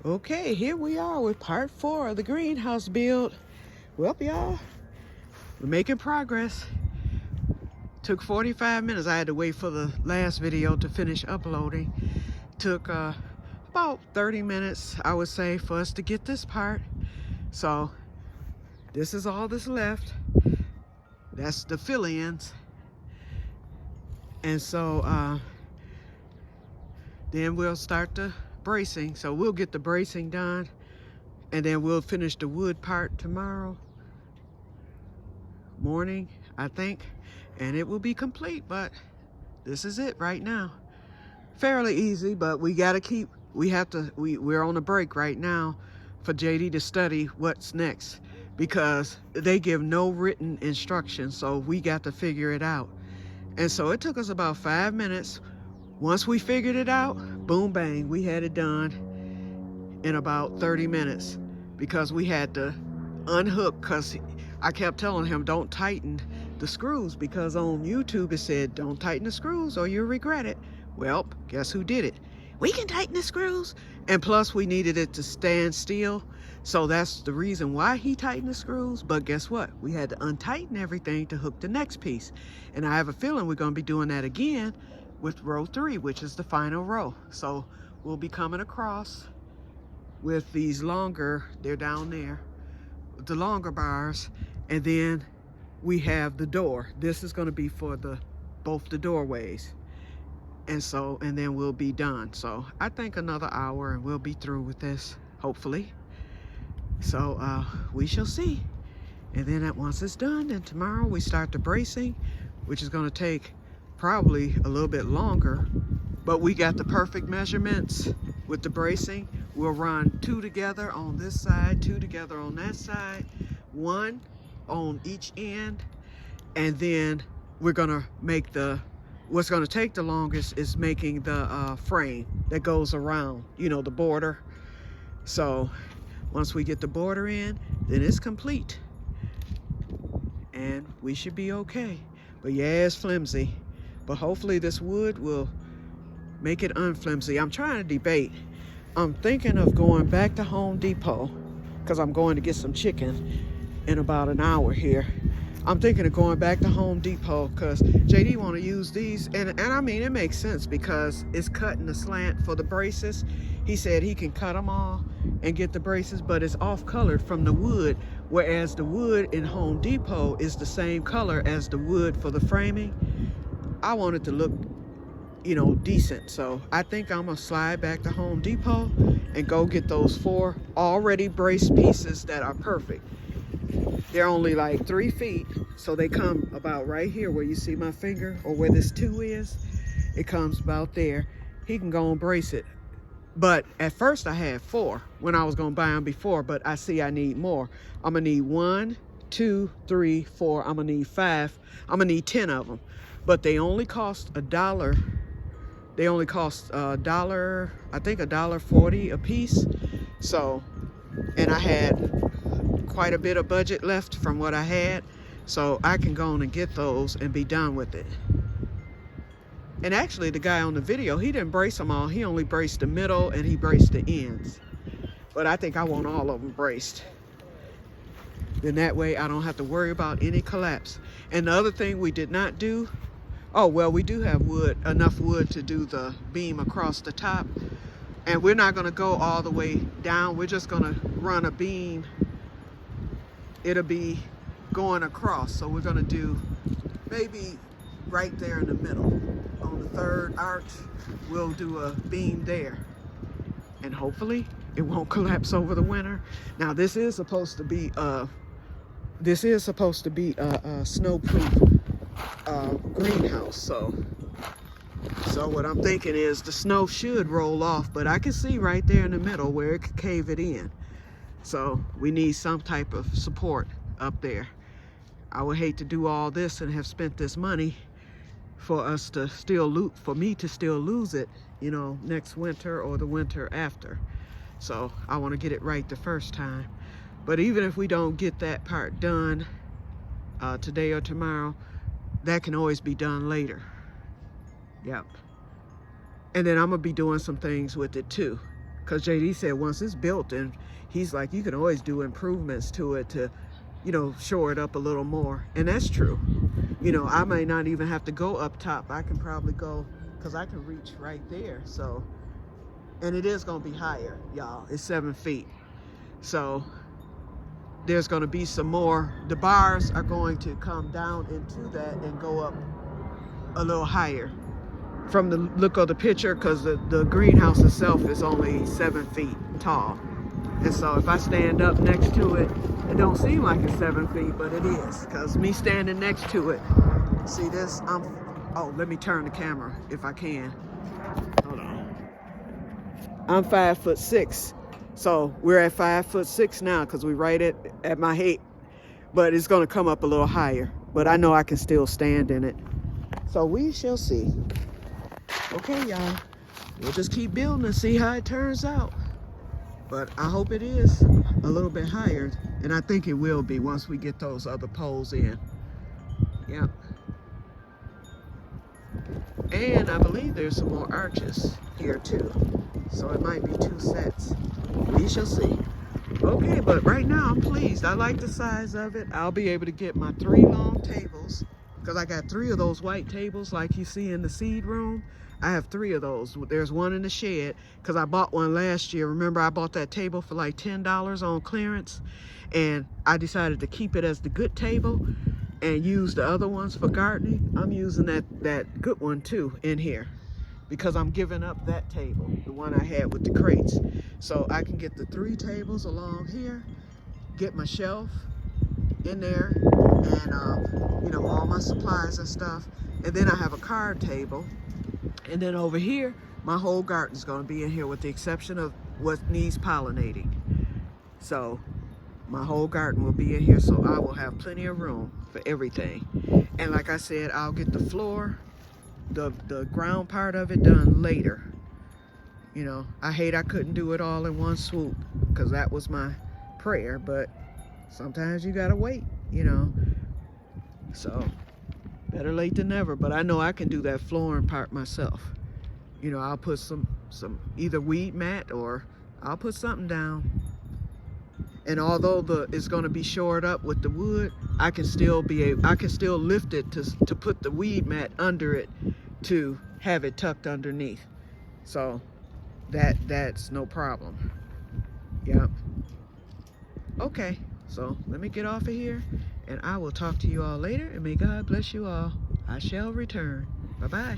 Okay, here we are with part 4 of the greenhouse build. Well, y'all, we're making progress. Took 45 minutes. I had to wait for the last video to finish uploading. Took about 30 minutes, I would say, for us to get this part. So this is all that's left. That's the fill-ins. And so then we'll start the bracing. So we'll get the bracing done, and then we'll finish the wood part tomorrow morning, I think, and it will be complete. But this is it right now. Fairly easy, but we're on a break right now for JD to study what's next, because they give no written instructions, so we got to figure it out. And so it took us about 5 minutes. Once we figured it out, boom, bang, we had it done in about 30 minutes, because we had to unhook, because I kept telling him don't tighten the screws, because on YouTube it said don't tighten the screws or you'll regret it. Well, guess who did it? We can tighten the screws. And plus we needed it to stand still, so that's the reason why he tightened the screws. But guess what? We had to untighten everything to hook the next piece, and I have a feeling we're going to be doing that again with row 3, which is the final row. So we'll be coming across with these longer, they're down there, the longer bars, and then we have the door. This is going to be for both the doorways, and then we'll be done. So I think another hour and we'll be through with this, hopefully. So we shall see. And then once it's done, then tomorrow we start the bracing, which is going to take probably a little bit longer, but we got the perfect measurements with the bracing. We'll run 2 together on this side, 2 together on that side, 1 on each end, and then we're gonna make what's gonna take the longest is making the frame that goes around, you know, the border. So once we get the border in, then it's complete and we should be okay. But yeah, it's flimsy, but hopefully this wood will make it unflimsy. I'm trying to debate. I'm thinking of going back to Home Depot, because I'm going to get some chicken in about an hour here. I'm thinking of going back to Home Depot because JD want to use these, and I mean, it makes sense because it's cutting the slant for the braces. He said he can cut them all and get the braces, but it's off colored from the wood, whereas the wood in Home Depot is the same color as the wood for the framing. I want it to look, you know, decent. So I think I'm gonna slide back to Home Depot and go get those 4 already braced pieces that are perfect. They're only like 3 feet, so they come about right here where you see my finger, or where this 2 is. It comes about there. He can go and brace it. But at first I had 4 when I was gonna buy them before, but I see I need more. I'm gonna need 1, 2, 3, 4. I'm gonna need 5. I'm gonna need 10 of them. But they only cost $1. They only cost $1, I think $1.40 a piece. So, and I had quite a bit of budget left from what I had, so I can go on and get those and be done with it. And actually the guy on the video, he didn't brace them all. He only braced the middle and he braced the ends. But I think I want all of them braced. Then that way I don't have to worry about any collapse. And the other thing we did not do, oh well, we do have enough wood to do the beam across the top, and we're not going to go all the way down. We're just going to run a beam. It'll be going across, so we're going to do maybe right there in the middle on the 3rd arch. We'll do a beam there, and hopefully it won't collapse over the winter. Now this is supposed to be a snowproof greenhouse, so what I'm thinking is the snow should roll off, but I can see right there in the middle where it could cave it in. So we need some type of support up there. I would hate to do all this and have spent this money for me to still lose it, you know, next winter or the winter after. So I want to get it right the first time. But even if we don't get that part done today or tomorrow, that can always be done later. Yep. And then I'm gonna be doing some things with it too. because JD said once it's built, and he's like, you can always do improvements to it to, you know, shore it up a little more. And that's true. You know, I may not even have to go up top. I can probably go, because I can reach right there. So, and it is going to be higher, y'all. It's 7 feet. So there's going to be some more. The bars are going to come down into that and go up a little higher from the look of the picture, because the greenhouse itself is only 7 feet tall. And so if I stand up next to it, it don't seem like it's 7 feet, but it is, because me standing next to it, see this, oh, let me turn the camera if I can. Hold on. I'm 5'6". So we're at 5'6" now, because we're right at my height, but it's going to come up a little higher, but I know I can still stand in it. So we shall see. Okay, y'all, we'll just keep building and see how it turns out. But I hope it is a little bit higher, and I think it will be once we get those other poles in. Yep. And I believe there's some more arches here too, so it might be 2 sets. We shall see. Okay, but right now I'm pleased. I like the size of it. I'll be able to get my 3 long tables, because I got 3 of those white tables like you see in the seed room. I have 3 of those. There's one in the shed, because I bought one last year. Remember, I bought that table for like $10 on clearance, and I decided to keep it as the good table and use the other ones for gardening. I'm using that good one too in here, because I'm giving up that table, the one I had with the crates. So I can get the 3 tables along here, get my shelf in there, and you know, all my supplies and stuff. And then I have a card table. And then over here, my whole garden is going to be in here, with the exception of what needs pollinating. So my whole garden will be in here, so I will have plenty of room for everything. And like I said, I'll get the floor, the ground part of it done later. You know, I hate I couldn't do it all in one swoop, because that was my prayer, but sometimes you gotta wait, you know. So better late than never. But I know I can do that flooring part myself. You know, I'll put some either weed mat, or I'll put something down. And although it's going to be shored up with the wood, I can still lift it to put the weed mat under it to have it tucked underneath. So that's no problem. Yep. Okay, so let me get off of here, and I will talk to you all later, and may God bless you all. I shall return. Bye-bye.